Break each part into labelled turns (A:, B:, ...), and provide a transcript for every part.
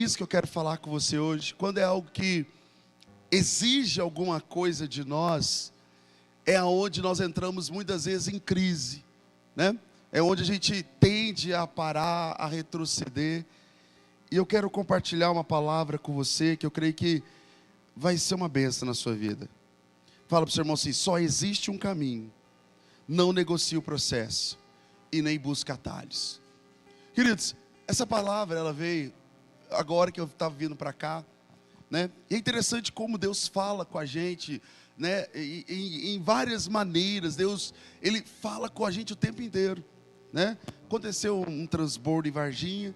A: Isso que eu quero falar com você hoje. Quando é algo que exige alguma coisa de nós, é onde nós entramos muitas vezes em crise, né? É onde a gente tende a parar, a retroceder. E eu quero compartilhar uma palavra com você que eu creio que vai ser uma bênção na sua vida. Fala para o seu irmão assim: só existe um caminho, não negocie o processo e nem busque atalhos. Queridos, essa palavra ela veio agora que eu estava vindo para cá, né? E é interessante como Deus fala com a gente, né? Em várias maneiras. Deus, Ele fala com a gente o tempo inteiro, né? Aconteceu um transbordo em Varginha,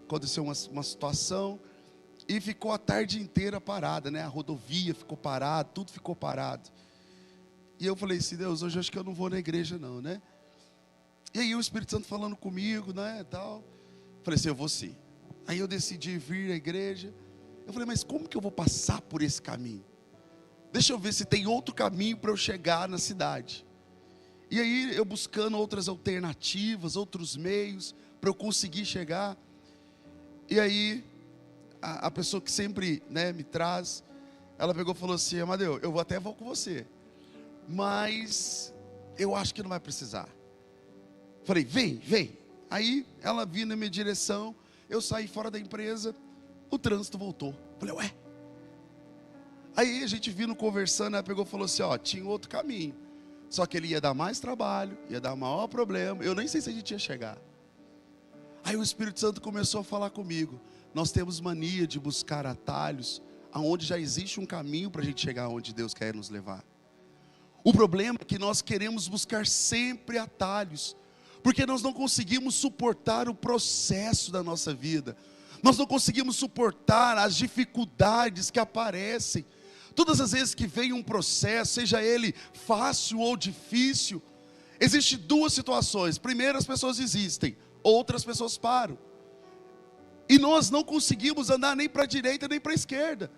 A: aconteceu uma situação e ficou a tarde inteira parada, né? A rodovia ficou parada, tudo ficou parado. E eu falei assim: Deus, hoje eu acho que eu não vou na igreja não, né? E aí o Espírito Santo falando comigo, né, tal. Falei assim: eu vou sim. Aí eu decidi vir à igreja. Eu falei: mas como que eu vou passar por esse caminho? Deixa eu ver se tem outro caminho para eu chegar na cidade. E aí eu buscando outras alternativas, outros meios para eu conseguir chegar. E aí a pessoa que sempre, né, me traz, ela pegou e falou assim: Amadeu, eu até vou com você, mas eu acho que não vai precisar. Falei: vem. Aí ela vindo na minha direção, eu saí fora da empresa, o trânsito voltou. Falei: ué? Aí a gente vindo conversando, ela pegou e falou assim: ó, tinha outro caminho, só que ele ia dar mais trabalho, ia dar maior problema, eu nem sei se a gente ia chegar. Aí o Espírito Santo começou a falar comigo: nós temos mania de buscar atalhos, aonde já existe um caminho para a gente chegar onde Deus quer nos levar. O problema é que nós queremos buscar sempre atalhos, porque nós não conseguimos suportar o processo da nossa vida. Nós não conseguimos suportar as dificuldades que aparecem. Todas as vezes que vem um processo, seja ele fácil ou difícil, existem duas situações. Primeiro, as pessoas desistem, outras pessoas param. E nós não conseguimos andar nem para a direita nem para a esquerda,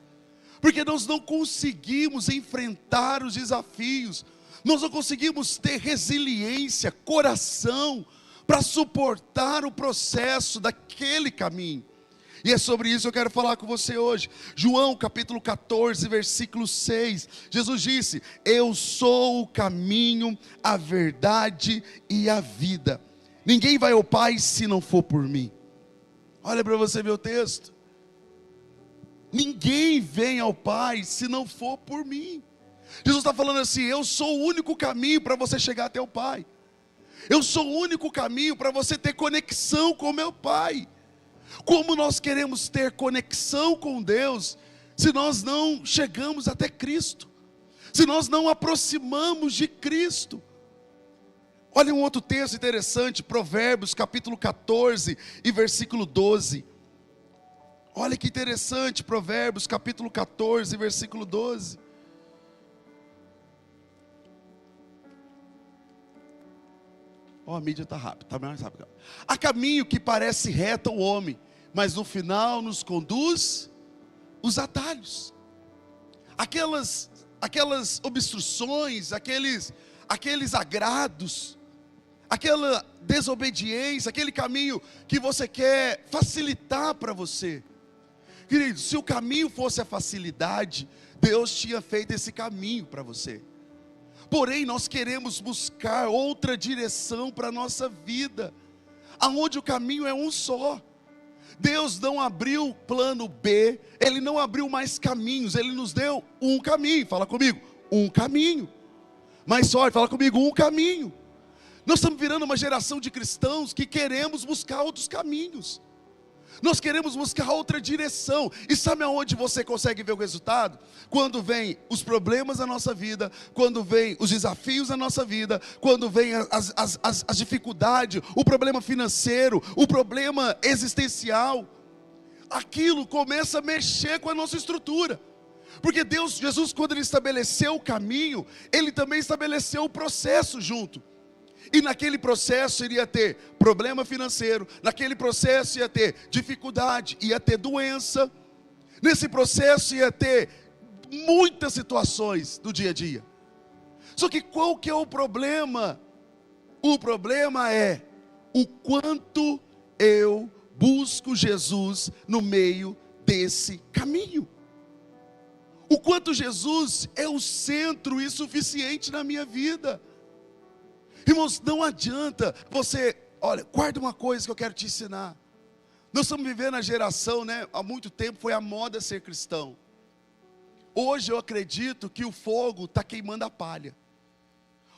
A: porque nós não conseguimos enfrentar os desafios. Nós não conseguimos ter resiliência, coração, para suportar o processo daquele caminho. E é sobre isso que eu quero falar com você hoje. João capítulo 14, versículo 6. Jesus disse: eu sou o caminho, a verdade e a vida. Ninguém vai ao Pai se não for por mim. Olha para você ver o texto. Ninguém vem ao Pai se não for por mim. Jesus está falando assim: eu sou o único caminho para você chegar até o Pai. Eu sou o único caminho para você ter conexão com o meu Pai. Como nós queremos ter conexão com Deus, se nós não chegamos até Cristo, se nós não aproximamos de Cristo? Olha um outro texto interessante, Provérbios capítulo 14 e versículo 12. Olha que interessante, Provérbios capítulo 14, versículo 12. Ó, a mídia está rápida, está mais rápida. Há caminho que parece reto ao homem, mas no final nos conduz os atalhos. Aquelas obstruções, aqueles agrados, aquela desobediência, aquele caminho que você quer facilitar para você. Querido, se o caminho fosse a facilidade, Deus tinha feito esse caminho para você. Porém, nós queremos buscar outra direção para a nossa vida, aonde o caminho é um só. Deus não abriu plano B, Ele não abriu mais caminhos, Ele nos deu um caminho. Fala comigo: um caminho. Mais forte, fala comigo: um caminho. Nós estamos virando uma geração de cristãos que queremos buscar outros caminhos. Nós queremos buscar outra direção. E sabe aonde você consegue ver o resultado? Quando vem os problemas da nossa vida, quando vem os desafios da nossa vida, quando vem as dificuldades, o problema financeiro, o problema existencial. Aquilo começa a mexer com a nossa estrutura. Porque Jesus, quando Ele estabeleceu o caminho, Ele também estabeleceu o processo junto. E naquele processo iria ter problema financeiro, naquele processo ia ter dificuldade, ia ter doença, nesse processo ia ter muitas situações do dia a dia. Só que qual que é o problema? O problema é o quanto eu busco Jesus no meio desse caminho. O quanto Jesus é o centro e suficiente na minha vida. Irmãos, não adianta você, olha, guarda uma coisa que eu quero te ensinar. Nós estamos vivendo a geração, né? Há muito tempo foi a moda ser cristão. Hoje eu acredito que o fogo está queimando a palha.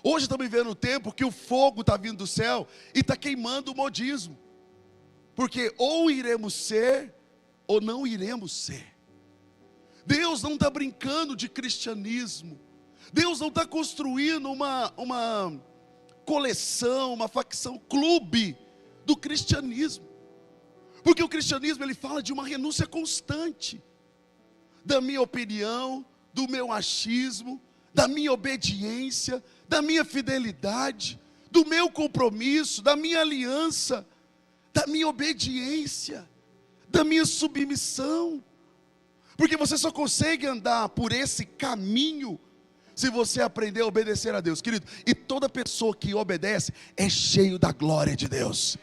A: Hoje estamos vivendo um tempo que o fogo está vindo do céu e está queimando o modismo. Porque ou iremos ser, ou não iremos ser. Deus não está brincando de cristianismo. Deus não está construindo uma coleção, uma facção, clube do cristianismo. Porque o cristianismo, ele fala de uma renúncia constante. Da minha opinião, do meu achismo, da minha obediência, da minha fidelidade, do meu compromisso, da minha aliança, da minha obediência, da minha submissão. Porque você só consegue andar por esse caminho se você aprender a obedecer a Deus, querido. E toda pessoa que obedece é cheio da glória de Deus.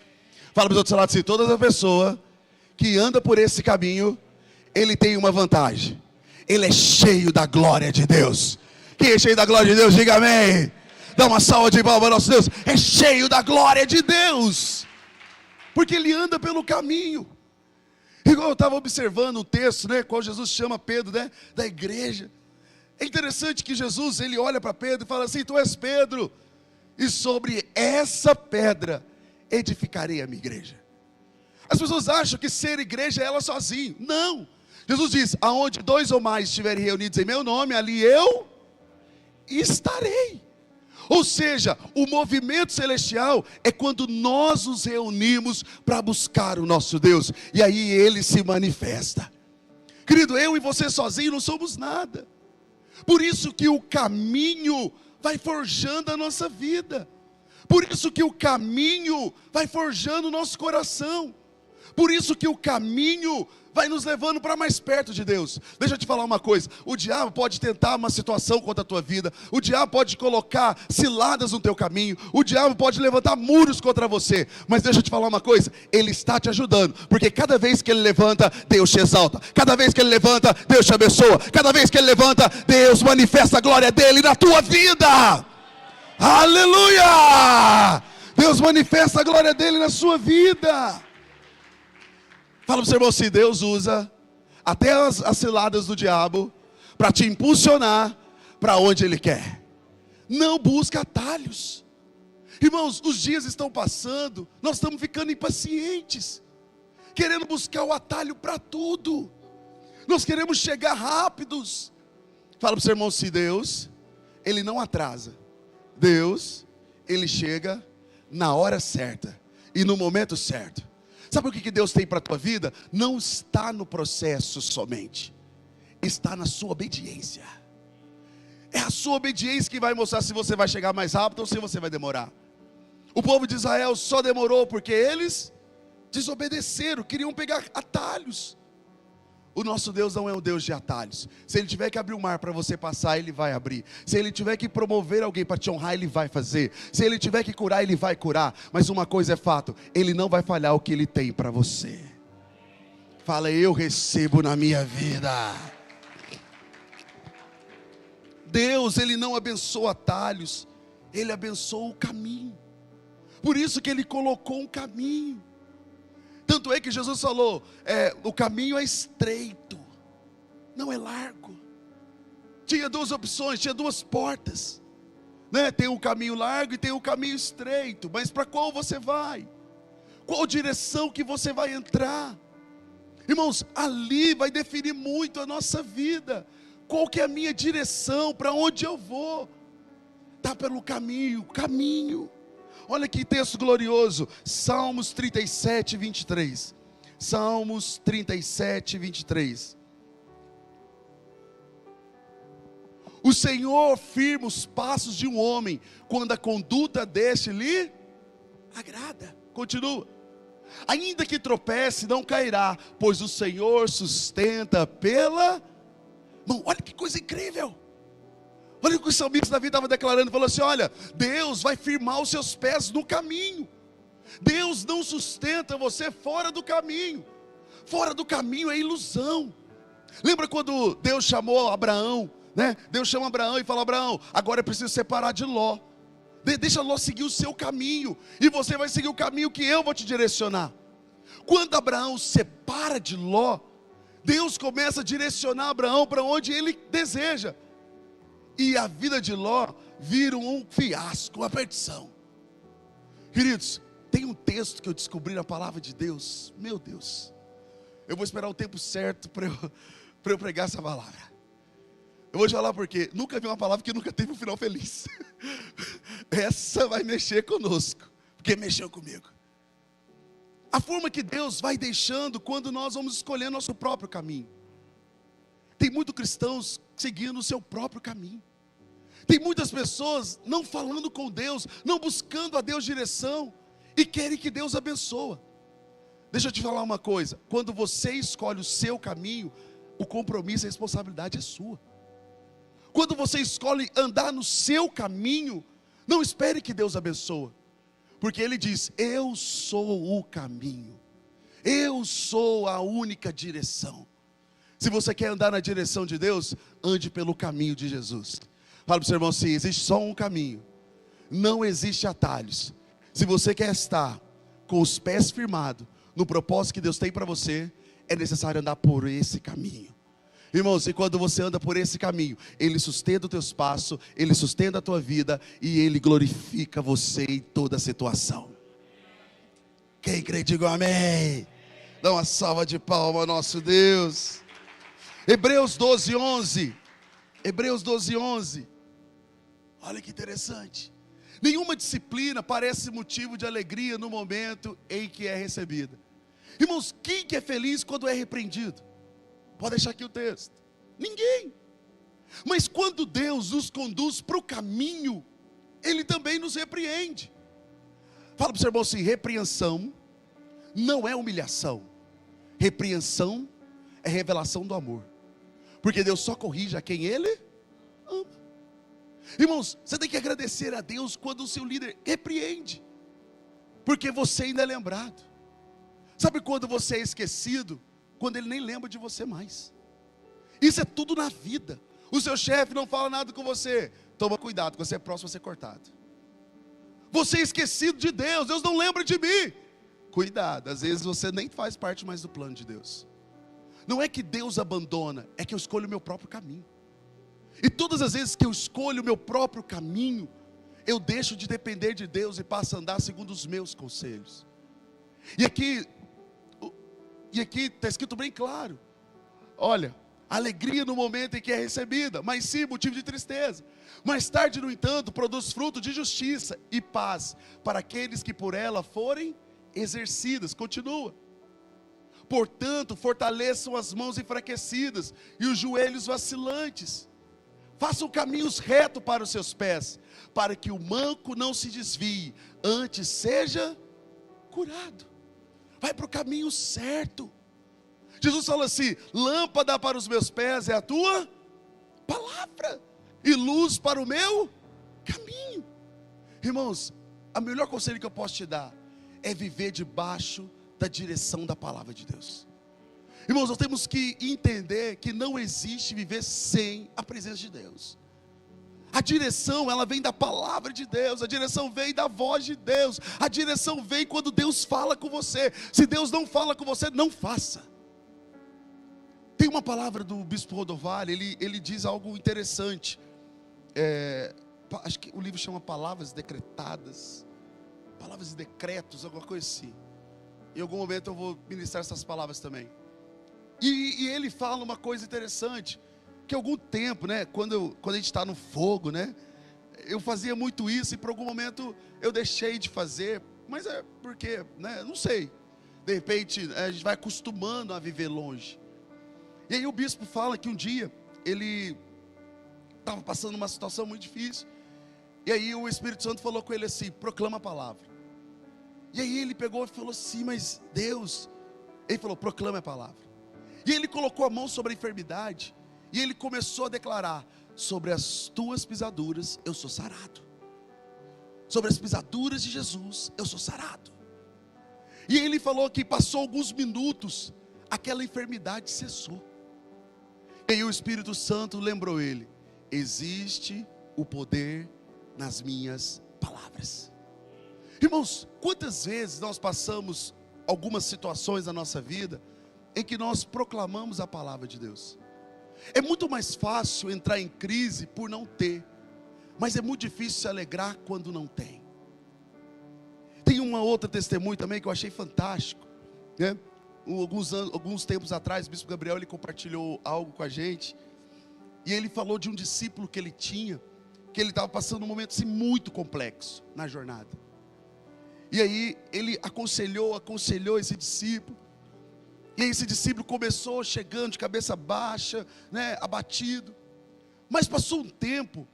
A: Fala para os outros lados assim: toda pessoa que anda por esse caminho, ele tem uma vantagem: ele é cheio da glória de Deus. Quem é cheio da glória de Deus, diga amém. Dá uma salva de palmas ao nosso Deus. É cheio da glória de Deus, porque ele anda pelo caminho. Igual eu estava observando o texto, né, qual Jesus chama Pedro, né, da igreja. É interessante que Jesus, ele olha para Pedro e fala assim: tu és Pedro, e sobre essa pedra edificarei a minha igreja. As pessoas acham que ser igreja é ela sozinho. Não. Jesus diz: aonde 2 ou mais estiverem reunidos em meu nome, ali eu estarei. Ou seja, o movimento celestial é quando nós nos reunimos para buscar o nosso Deus, e aí Ele se manifesta. Querido, eu e você sozinhos não somos nada. Por isso que o caminho vai forjando a nossa vida. Por isso que o caminho vai forjando o nosso coração. Por isso que o caminho vai nos levando para mais perto de Deus. Deixa eu te falar uma coisa: o diabo pode tentar uma situação contra a tua vida, o diabo pode colocar ciladas no teu caminho, o diabo pode levantar muros contra você, mas deixa eu te falar uma coisa: ele está te ajudando, porque cada vez que ele levanta, Deus te exalta, cada vez que ele levanta, Deus te abençoa, cada vez que ele levanta, Deus manifesta a glória dele na tua vida. Aleluia! Deus manifesta a glória dele na sua vida. Fala para o seu irmão assim: Deus usa até as ciladas do diabo para te impulsionar para onde Ele quer. Não busca atalhos. Irmãos, os dias estão passando, nós estamos ficando impacientes, querendo buscar o atalho para tudo. Nós queremos chegar rápidos. Fala para o seu irmão assim: Deus, Ele não atrasa. Deus, Ele chega na hora certa e no momento certo. Sabe o que Deus tem para a tua vida? Não está no processo somente, está na sua obediência. É a sua obediência que vai mostrar se você vai chegar mais rápido ou se você vai demorar. O povo de Israel só demorou porque eles desobedeceram, queriam pegar atalhos. O nosso Deus não é um Deus de atalhos. Se Ele tiver que abrir o mar para você passar, Ele vai abrir. Se Ele tiver que promover alguém para te honrar, Ele vai fazer. Se Ele tiver que curar, Ele vai curar. Mas uma coisa é fato: Ele não vai falhar o que Ele tem para você. Fala: eu recebo na minha vida. Deus, Ele não abençoa atalhos, Ele abençoa o caminho. Por isso que Ele colocou um caminho. Tanto é que Jesus falou: o caminho é estreito, não é largo. Tinha 2 opções, tinha 2 portas, né? Tem o caminho largo e tem o caminho estreito. Mas para qual você vai? Qual direção que você vai entrar? Irmãos, ali vai definir muito a nossa vida. Qual que é a minha direção? Para onde eu vou? Está pelo caminho. Olha que texto glorioso, Salmos 37, 23. Salmos 37, 23. O Senhor firma os passos de um homem, quando a conduta deste lhe agrada. Continua. Ainda que tropece, não cairá, pois o Senhor sustenta pela mão. Olha que coisa incrível. Olha o que o salmista Davi estava declarando, falou assim: olha, Deus vai firmar os seus pés no caminho. Deus não sustenta você fora do caminho. Fora do caminho é ilusão. Lembra quando Deus chamou Abraão, né? Deus chama Abraão e fala: Abraão, agora é preciso separar de Ló. Deixa Ló seguir o seu caminho, e você vai seguir o caminho que eu vou te direcionar. Quando Abraão separa de Ló, Deus começa a direcionar Abraão para onde ele deseja. E a vida de Ló vira um fiasco, uma perdição. Queridos, tem um texto que eu descobri na palavra de Deus. Meu Deus, eu vou esperar o tempo certo para eu pregar essa palavra. Eu vou te falar porque nunca vi uma palavra que nunca teve um final feliz. Essa vai mexer conosco, porque mexeu comigo. A forma que Deus vai deixando quando nós vamos escolher nosso próprio caminho. Tem muitos cristãos seguindo o seu próprio caminho. Tem muitas pessoas não falando com Deus, não buscando a Deus direção, e querem que Deus abençoe. Deixa eu te falar uma coisa: quando você escolhe o seu caminho, o compromisso e a responsabilidade é sua. Quando você escolhe andar no seu caminho, não espere que Deus abençoe, porque Ele diz: eu sou o caminho, eu sou a única direção. Se você quer andar na direção de Deus, ande pelo caminho de Jesus. Fala para o seu irmão assim: existe só um caminho, não existe atalhos. Se você quer estar com os pés firmados no propósito que Deus tem para você, é necessário andar por esse caminho. Irmãos, e quando você anda por esse caminho, Ele sustenta os teus passos, Ele sustenta a tua vida, e Ele glorifica você em toda a situação. Quem crê, diga amém. Dá uma salva de palmas ao nosso Deus. Hebreus 12:11. Hebreus 12:11. Olha que interessante. Nenhuma disciplina parece motivo de alegria no momento em que é recebida. Irmãos, quem que é feliz quando é repreendido? Pode deixar aqui o texto. Ninguém. Mas quando Deus nos conduz para o caminho, Ele também nos repreende. Fala para o seu irmão assim: repreensão não é humilhação. Repreensão é revelação do amor. Porque Deus só corrige a quem Ele ama. Irmãos, você tem que agradecer a Deus quando o seu líder repreende, porque você ainda é lembrado. Sabe quando você é esquecido? Quando ele nem lembra de você mais. Isso é tudo na vida. O seu chefe não fala nada com você, toma cuidado, quando você é próximo a ser cortado. Você é esquecido de Deus, Deus não lembra de mim. Cuidado, às vezes você nem faz parte mais do plano de Deus. Não é que Deus abandona, é que eu escolho o meu próprio caminho. E todas as vezes que eu escolho o meu próprio caminho, eu deixo de depender de Deus e passo a andar segundo os meus conselhos. E aqui está escrito bem claro: olha, alegria no momento em que é recebida, mas sim motivo de tristeza. Mais tarde, no entanto, produz fruto de justiça e paz para aqueles que por ela forem exercidas. Continua. Portanto, fortaleçam as mãos enfraquecidas e os joelhos vacilantes. Façam caminhos retos para os seus pés, para que o manco não se desvie, antes seja curado. Vai para o caminho certo. Jesus fala assim: lâmpada para os meus pés é a tua palavra, e luz para o meu caminho. Irmãos, o melhor conselho que eu posso te dar é viver debaixo da direção da palavra de Deus. Irmãos, nós temos que entender que não existe viver sem a presença de Deus. A direção, ela vem da palavra de Deus, a direção vem da voz de Deus, a direção vem quando Deus fala com você. Se Deus não fala com você, não faça. Tem uma palavra do bispo Rodovalho, ele diz algo interessante. Acho que o livro chama Palavras Decretadas, Palavras e Decretos, alguma coisa assim. Em algum momento eu vou ministrar essas palavras também. E ele fala uma coisa interessante, que algum tempo, né, quando a gente está no fogo, né, eu fazia muito isso, e por algum momento eu deixei de fazer, mas é porque, né, não sei, de repente a gente vai acostumando a viver longe. E aí o bispo fala que um dia ele estava passando uma situação muito difícil, e aí o Espírito Santo falou com ele assim: proclama a palavra. E aí ele pegou e falou assim: mas Deus, ele falou: proclama a palavra. E ele colocou a mão sobre a enfermidade, e ele começou a declarar: sobre as tuas pisaduras eu sou sarado. Sobre as pisaduras de Jesus eu sou sarado. E ele falou que passou alguns minutos, aquela enfermidade cessou. E aí o Espírito Santo lembrou ele: existe o poder nas minhas palavras. Irmãos, quantas vezes nós passamos algumas situações na nossa vida em que nós proclamamos a palavra de Deus? É muito mais fácil entrar em crise por não ter, mas é muito difícil se alegrar quando não tem. Tem uma outra testemunho também que eu achei fantástico, né? Alguns tempos atrás, o bispo Gabriel, ele compartilhou algo com a gente, e ele falou de um discípulo que ele tinha, que ele estava passando um momento assim, muito complexo na jornada. E aí ele aconselhou esse discípulo, e aí esse discípulo começou chegando de cabeça baixa, né, abatido. Mas passou um tempo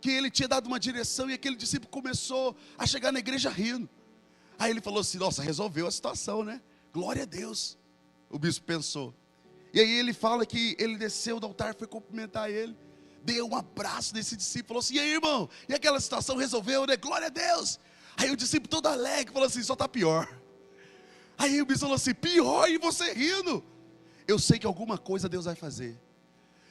A: que ele tinha dado uma direção, e aquele discípulo começou a chegar na igreja rindo. Aí ele falou assim: nossa, resolveu a situação, né? Glória a Deus. O bispo pensou. E aí ele fala que ele desceu do altar, foi cumprimentar ele, deu um abraço nesse discípulo, falou assim: e aí, irmão, e aquela situação resolveu, né? Glória a Deus. Aí o discípulo todo alegre falou assim: só está pior. Aí o bispo falou assim: pior, e você rindo? Eu sei que alguma coisa Deus vai fazer.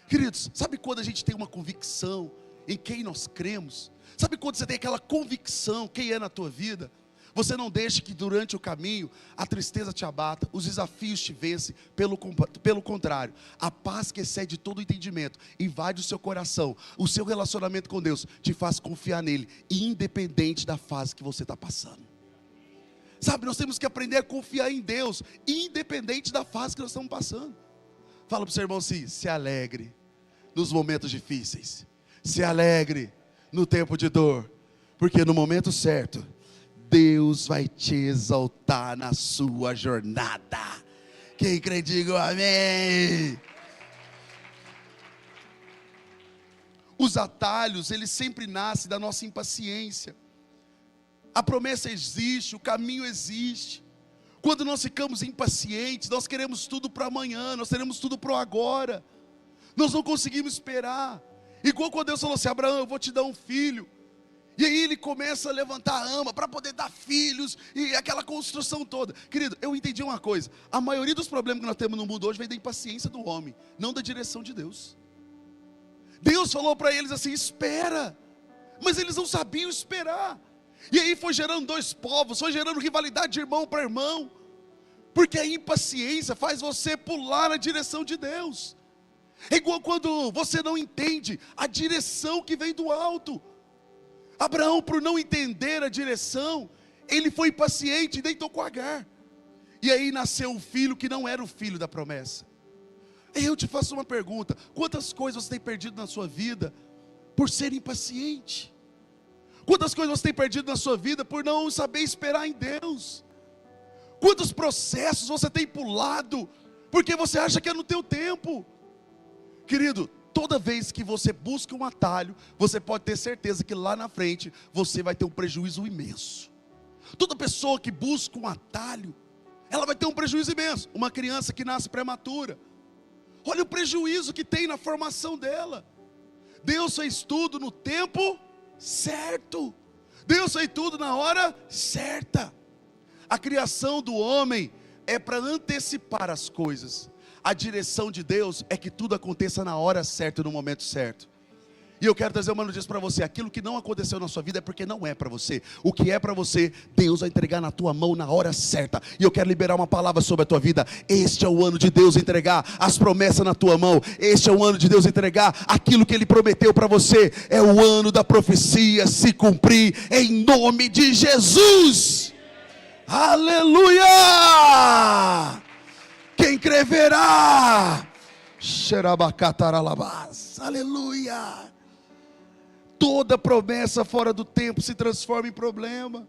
A: Queridos, sabe quando a gente tem uma convicção em quem nós cremos? Sabe quando você tem aquela convicção quem é na tua vida? Você não deixa que durante o caminho a tristeza te abata, os desafios te vencem. Pelo contrário, a paz que excede todo o entendimento invade o seu coração. O seu relacionamento com Deus te faz confiar nele, independente da fase que você está passando. Sabe, nós temos que aprender a confiar em Deus, independente da fase que nós estamos passando. Fala para o seu irmão assim: se alegre nos momentos difíceis, se alegre no tempo de dor, porque no momento certo Deus vai te exaltar na sua jornada. Quem crê, diga amém. Os atalhos, eles sempre nascem da nossa impaciência. A promessa existe, o caminho existe. Quando nós ficamos impacientes, nós queremos tudo para amanhã, nós queremos tudo para o agora. Nós não conseguimos esperar. Igual quando Deus falou assim: Abraão, eu vou te dar um filho. E aí ele começa a levantar a ama para poder dar filhos, e aquela construção toda. Querido, eu entendi uma coisa: a maioria dos problemas que nós temos no mundo hoje vem da impaciência do homem, não da direção de Deus. Deus falou para eles assim: espera. Mas eles não sabiam esperar. E aí foi gerando dois povos, foi gerando rivalidade de irmão para irmão. Porque a impaciência faz você pular na direção de Deus. É igual quando você não entende a direção que vem do alto. Abraão, por não entender a direção, ele foi impaciente e deitou com Agar. E aí nasceu um filho que não era o filho da promessa. E eu te faço uma pergunta: quantas coisas você tem perdido na sua vida por ser impaciente? Quantas coisas você tem perdido na sua vida por não saber esperar em Deus? Quantos processos você tem pulado porque você acha que é no teu tempo? Querido, toda vez que você busca um atalho, você pode ter certeza que lá na frente você vai ter um prejuízo imenso. Toda pessoa que busca um atalho, ela vai ter um prejuízo imenso. Uma criança que nasce prematura, olha o prejuízo que tem na formação dela. Deus fez tudo no tempo certo. Deus fez tudo na hora certa. A criação do homem é para antecipar as coisas. A direção de Deus é que tudo aconteça na hora certa e no momento certo. E eu quero trazer uma notícia para você: aquilo que não aconteceu na sua vida é porque não é para você. O que é para você, Deus vai entregar na tua mão na hora certa. E eu quero liberar uma palavra sobre a tua vida. Este é o ano de Deus entregar as promessas na tua mão. Este é o ano de Deus entregar aquilo que Ele prometeu para você. É o ano da profecia se cumprir em nome de Jesus. Aleluia! Quem crê verá. Xerabacataralabás. Aleluia. Toda promessa fora do tempo se transforma em problema.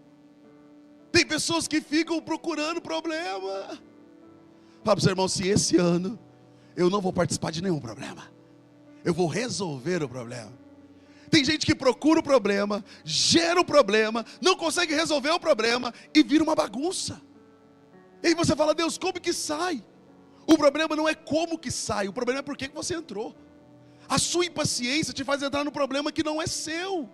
A: Tem pessoas que ficam procurando problema. Fala para o seu irmão: se esse ano eu não vou participar de nenhum problema, eu vou resolver o problema. Tem gente que procura o problema, gera o problema, não consegue resolver o problema e vira uma bagunça. E aí você fala: Deus, como que sai? O problema não é como que sai, o problema é por que você entrou. A sua impaciência te faz entrar no problema que não é seu.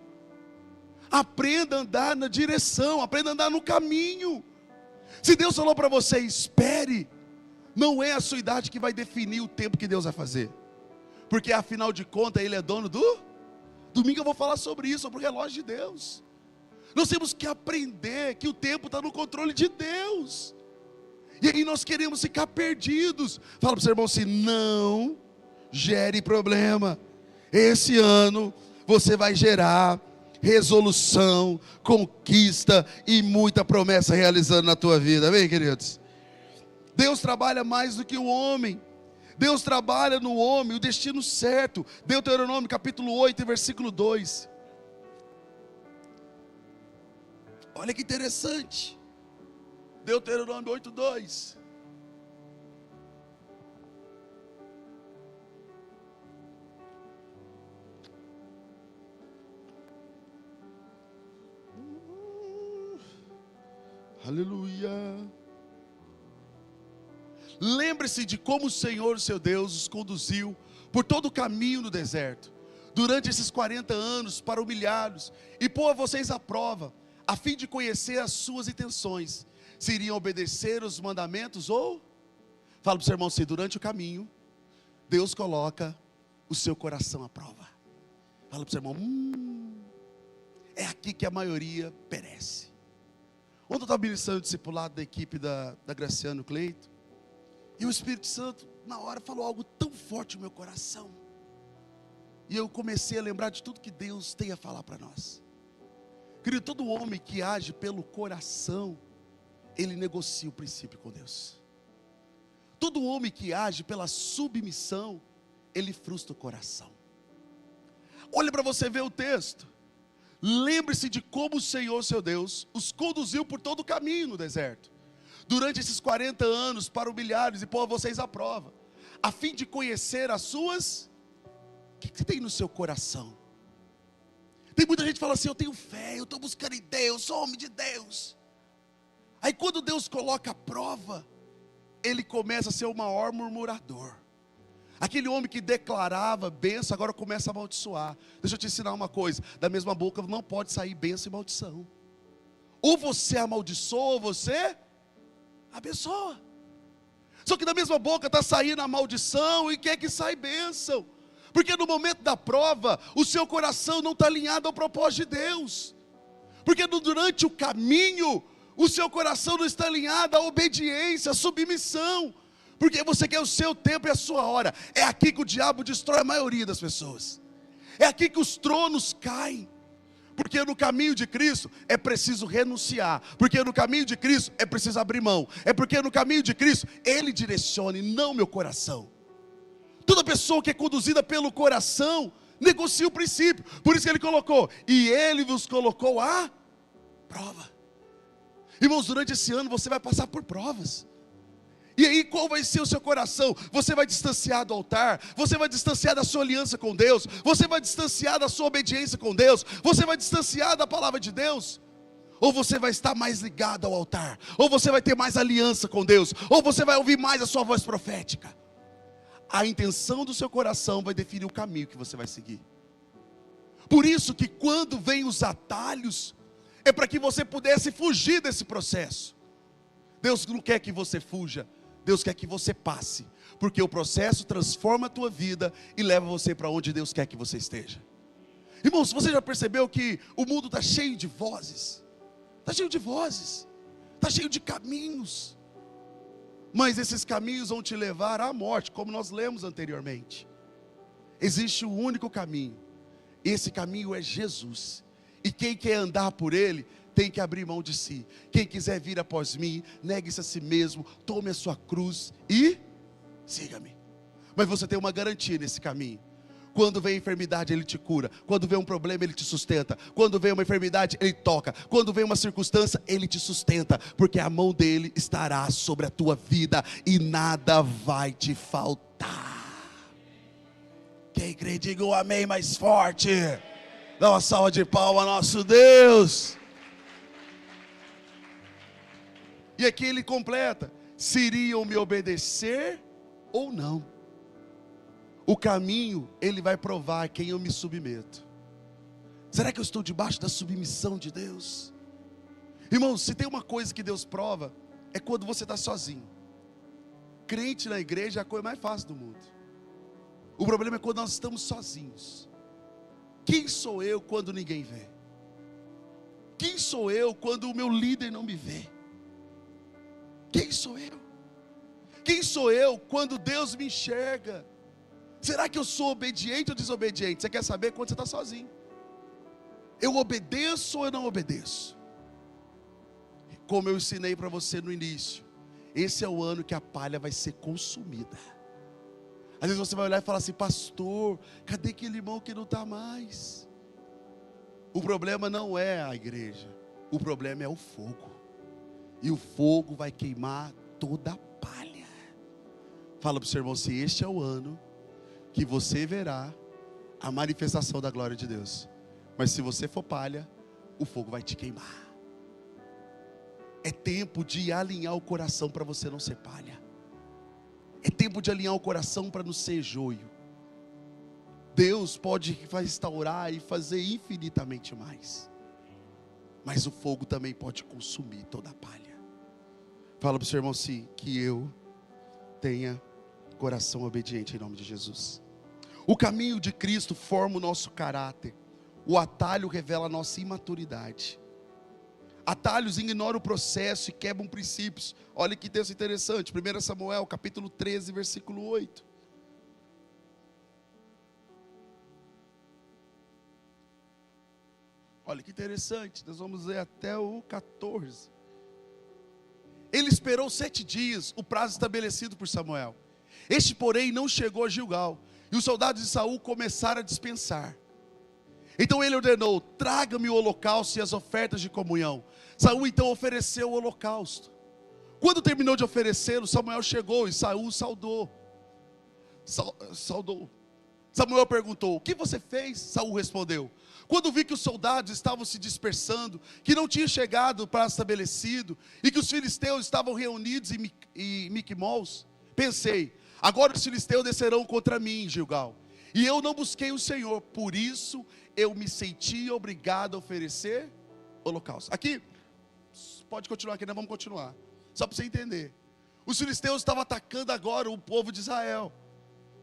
A: Aprenda a andar na direção, aprenda a andar no caminho. Se Deus falou para você: espere, Não é a sua idade que vai definir o tempo que Deus vai fazer. Porque afinal de contas, Ele é dono do... Domingo eu vou falar sobre isso, sobre o relógio de Deus. Nós temos que aprender que o tempo está no controle de Deus. E aí nós queremos ficar perdidos. Fala para o seu irmão assim, não gere problema. Esse ano você vai gerar resolução, conquista e muita promessa realizando na tua vida. Amém, queridos? Deus trabalha mais do que o homem. Deus trabalha no homem o destino certo. Deuteronômio capítulo 8, versículo 2. Olha que interessante. Deuteronômio 8, 2. Aleluia. Lembre-se de como o Senhor, seu Deus, os conduziu por todo o caminho no deserto, durante esses 40 anos, para humilhá-los e pôr vocês à prova, a fim de conhecer as suas intenções, se iriam obedecer os mandamentos ou... Fala para o seu irmão assim, durante o caminho, Deus coloca o seu coração à prova. Fala para o seu irmão, é aqui que a maioria perece. Ontem eu estava ministrando o discipulado da equipe da Graciano Cleito, e o Espírito Santo, na hora, falou algo tão forte no meu coração. E eu comecei a lembrar de tudo que Deus tem a falar para nós. Querido, todo homem que age pelo coração, ele negocia o princípio com Deus. Todo homem que age pela submissão, ele frustra o coração. Olha para você ver o texto. Lembre-se de como o Senhor, seu Deus, os conduziu por todo o caminho no deserto, durante esses 40 anos, para humilhar-os e pôr vocês à prova, a fim de conhecer as suas... O que tem no seu coração? Tem muita gente que fala assim, eu tenho fé, eu estou buscando em Deus, sou homem de Deus. Aí quando Deus coloca a prova, ele começa a ser o maior murmurador. Aquele homem que declarava bênção, agora começa a amaldiçoar. Deixa eu te ensinar uma coisa, da mesma boca não pode sair bênção e maldição. Ou você amaldiçoa, ou você abençoa. Só que da mesma boca está saindo a maldição e quer que saia bênção. Porque no momento da prova, o seu coração não está alinhado ao propósito de Deus. Porque durante o caminho, o seu coração não está alinhado à obediência, à submissão. Porque você quer o seu tempo e a sua hora. É aqui que o diabo destrói a maioria das pessoas. É aqui que os tronos caem. Porque no caminho de Cristo é preciso renunciar. Porque no caminho de Cristo é preciso abrir mão. É porque no caminho de Cristo Ele direciona e não meu coração. Toda pessoa que é conduzida pelo coração negocia o princípio. Por isso que Ele colocou, e Ele vos colocou à prova. Irmãos, durante esse ano você vai passar por provas. E aí qual vai ser o seu coração? Você vai distanciar do altar? Você vai distanciar da sua aliança com Deus? Você vai distanciar da sua obediência com Deus? Você vai distanciar da palavra de Deus? Ou você vai estar mais ligado ao altar? Ou você vai ter mais aliança com Deus? Ou você vai ouvir mais a sua voz profética? A intenção do seu coração vai definir o caminho que você vai seguir. Por isso que quando vem os atalhos, é para que você pudesse fugir desse processo. Deus não quer que você fuja, Deus quer que você passe, porque o processo transforma a tua vida e leva você para onde Deus quer que você esteja. Irmãos, você já percebeu que o mundo está cheio de vozes? Está cheio de vozes, está cheio de caminhos, mas esses caminhos vão te levar à morte, como nós lemos anteriormente. Existe um único caminho, esse caminho é Jesus, e quem quer andar por ele, tem que abrir mão de si. Quem quiser vir após mim, negue-se a si mesmo, tome a sua cruz e siga-me. Mas você tem uma garantia nesse caminho. Quando vem a enfermidade, Ele te cura. Quando vem um problema, Ele te sustenta. Quando vem uma enfermidade, Ele toca. Quando vem uma circunstância, Ele te sustenta. Porque a mão dEle estará sobre a tua vida e nada vai te faltar. Quem crê, diga um amém mais forte. Dá uma salva de palmas ao nosso Deus. E aqui ele completa, se iriam me obedecer ou não. O caminho, ele vai provar quem eu me submeto. Será que eu estou debaixo da submissão de Deus? Irmãos, se tem uma coisa que Deus prova, é quando você está sozinho. crente na igreja é a coisa mais fácil do mundo. O problema é quando nós estamos sozinhos. Quem sou eu quando ninguém vê? Quem sou eu quando o meu líder não me vê? Quem sou eu? Quem sou eu quando Deus me enxerga? Será que eu sou obediente ou desobediente? Você quer saber quando você está sozinho? Eu obedeço ou eu não obedeço? Como eu ensinei para você no início, esse é o ano que a palha vai ser consumida. Às vezes você vai olhar e falar assim: pastor, cadê aquele irmão que não está mais? O problema não é a igreja, o problema é o fogo. E o fogo vai queimar toda a palha. Fala para o seu irmão assim: este é o ano que você verá a manifestação da glória de Deus. Mas se você for palha, o fogo vai te queimar. É tempo de alinhar o coração para você não ser palha. É tempo de alinhar o coração para não ser joio. Deus pode restaurar e fazer infinitamente mais. Mas o fogo também pode consumir toda a palha. Fala para o seu irmão assim: que eu tenha coração obediente em nome de Jesus. O caminho de Cristo forma o nosso caráter. O atalho revela a nossa imaturidade. Atalhos ignoram o processo e quebram princípios. Olha que texto interessante, 1 Samuel, capítulo 13, versículo 8. Olha que interessante, nós vamos ler até o 14. Ele esperou 7 dias, o prazo estabelecido por Samuel. Este, porém, não chegou a Gilgal, e os soldados de Saul começaram a dispensar. Então ele ordenou: traga-me o holocausto e as ofertas de comunhão. Saul então ofereceu o holocausto. Quando terminou de oferecê-lo, Samuel chegou e Saul saudou. Samuel perguntou: o que você fez? Saul respondeu: quando vi que os soldados estavam se dispersando, que não tinha chegado o prazo estabelecido, e que os filisteus estavam reunidos em Miquimós, pensei: agora os filisteus descerão contra mim em Gilgal, e eu não busquei o Senhor, por isso eu me senti obrigado a oferecer holocausto. Aqui, pode continuar aqui, nós vamos continuar, só para você entender. Os filisteus estavam atacando agora o povo de Israel,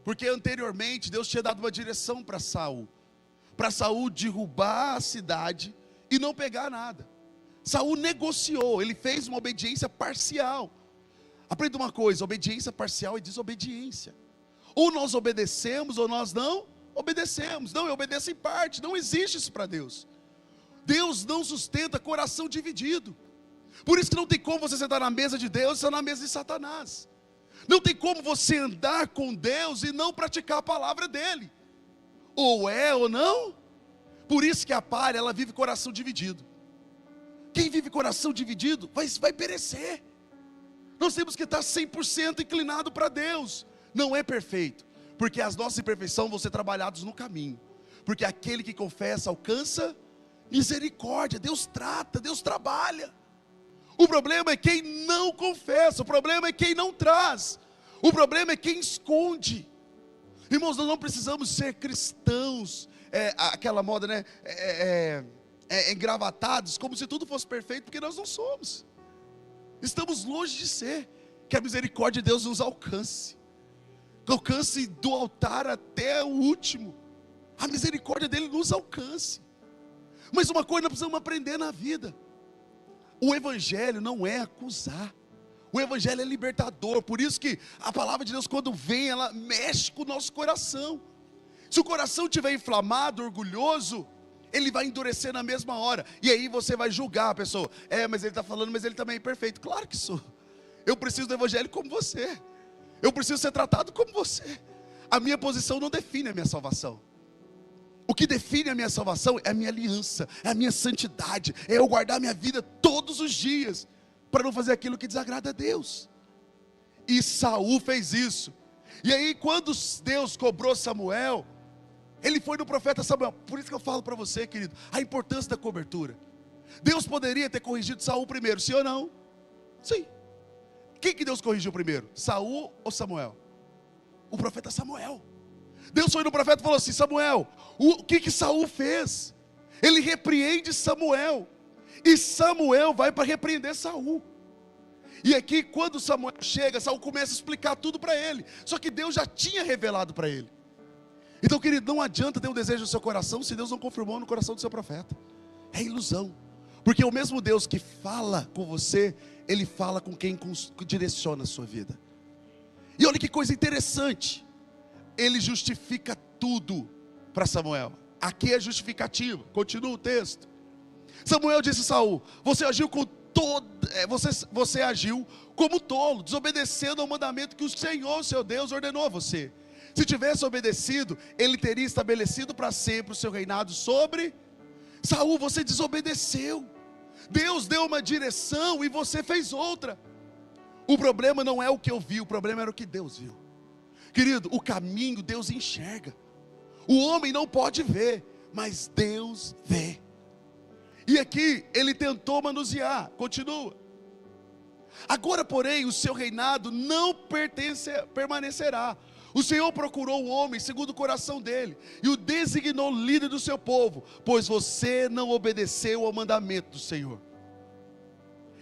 A: porque anteriormente Deus tinha dado uma direção para Saul derrubar a cidade e não pegar nada. Saul negociou, ele fez uma obediência parcial. Aprenda uma coisa: obediência parcial é desobediência. Ou nós obedecemos ou nós não obedecemos. Não, eu obedeço em parte. Não existe isso para Deus. Deus não sustenta coração dividido. Por isso que não tem como você sentar na mesa de Deus e estar na mesa de Satanás. Não tem como você andar com Deus e não praticar a palavra dele. Ou é ou não. Por isso que a palha, ela vive coração dividido. Quem vive coração dividido vai perecer. Nós temos que estar 100% inclinado para Deus. Não é perfeito, porque as nossas imperfeições vão ser trabalhadas no caminho. Porque aquele que confessa alcança misericórdia. Deus trata, Deus trabalha. O problema é quem não confessa, o problema é quem não traz, o problema é quem esconde. Irmãos, nós não precisamos ser cristãos, aquela moda, né? Engravatados, como se tudo fosse perfeito, porque nós não somos. Estamos longe de ser. Que a misericórdia de Deus nos alcance do altar até o último. A misericórdia dele nos alcance. Mas uma coisa nós precisamos aprender na vida: o evangelho não é acusar. O evangelho é libertador. Por isso que a palavra de Deus, quando vem, ela mexe com o nosso coração. Se o coração estiver inflamado, orgulhoso, ele vai endurecer na mesma hora. E aí você vai julgar a pessoa: mas ele está falando, mas ele também é perfeito. Claro que sou. Eu preciso do evangelho como você. Eu preciso ser tratado como você. A minha posição não define a minha salvação. O que define a minha salvação é a minha aliança, é a minha santidade, é eu guardar a minha vida todos os dias, para não fazer aquilo que desagrada a Deus. E Saul fez isso. E aí quando Deus cobrou Samuel, ele foi no profeta Samuel. Por isso que eu falo para você, querido, a importância da cobertura. Deus poderia ter corrigido Saul primeiro, sim ou não? Sim. Quem que Deus corrigiu primeiro? Saul ou Samuel? O profeta Samuel. Deus foi no profeta e falou assim: Samuel, o que Saul fez? Ele repreende Samuel, e Samuel vai para repreender Saul. E aqui, quando Samuel chega, Saul começa a explicar tudo para ele. Só que Deus já tinha revelado para ele. Então, querido, não adianta ter um desejo no seu coração se Deus não confirmou no coração do seu profeta. É ilusão. Porque o mesmo Deus que fala com você, Ele fala com quem direciona a sua vida. E olha que coisa interessante. Ele justifica tudo para Samuel. Aqui é justificativa. Continua o texto. Samuel disse a Saul: você agiu como tolo, desobedecendo ao mandamento que o Senhor, seu Deus, ordenou a você. Se tivesse obedecido, Ele teria estabelecido para sempre o seu reinado sobre Saul. Você desobedeceu. Deus deu uma direção e você fez outra. O problema não é o que eu vi, o problema era o que Deus viu. Querido, o caminho Deus enxerga. O homem não pode ver, mas Deus vê. E aqui ele tentou manusear, continua. Agora, porém, o seu reinado não permanecerá. O Senhor procurou o homem segundo o coração dele e o designou líder do seu povo, pois você não obedeceu ao mandamento do Senhor.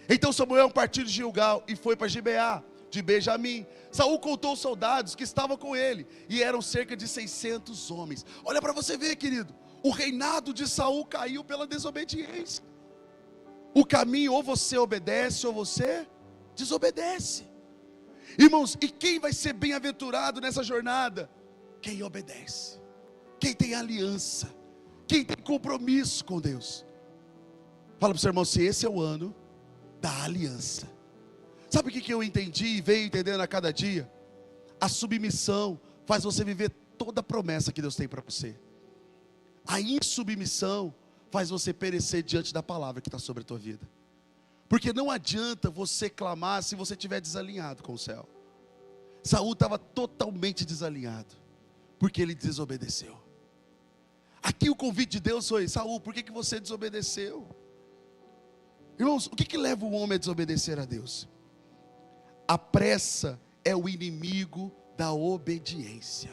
A: Então Samuel partiu de Gilgal e foi para Gibeá de Benjamim. Saul contou os soldados que estavam com ele, e eram cerca de 600 homens. Olha para você ver, querido, o reinado de Saul caiu pela desobediência. O caminho, ou você obedece ou você desobedece. Irmãos, e quem vai ser bem-aventurado nessa jornada? Quem obedece, quem tem aliança, quem tem compromisso com Deus. Fala para o seu irmão, se esse é o ano da aliança. Sabe o que eu entendi e venho entendendo a cada dia? A submissão faz você viver toda a promessa que Deus tem para você. A insubmissão faz você perecer diante da palavra que está sobre a tua vida. Porque não adianta você clamar se você estiver desalinhado com o céu. Saul estava totalmente desalinhado, porque ele desobedeceu. Aqui o convite de Deus foi: Saul, por que você desobedeceu? Irmãos, o que leva o homem a desobedecer a Deus? A pressa é o inimigo da obediência.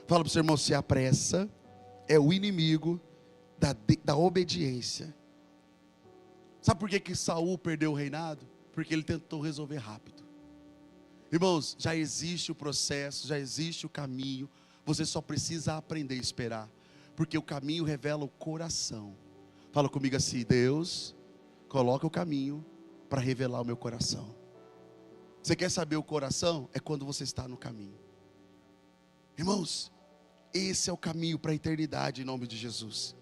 A: Fala para o seu irmão, se a pressa é o inimigo da obediência. Sabe por que Saul perdeu o reinado? Porque ele tentou resolver rápido. Irmãos, já existe o processo, já existe o caminho. Você só precisa aprender a esperar, porque o caminho revela o coração. Fala comigo assim: Deus, coloca o caminho para revelar o meu coração. Você quer saber o coração? É quando você está no caminho. Irmãos, esse é o caminho para a eternidade em nome de Jesus.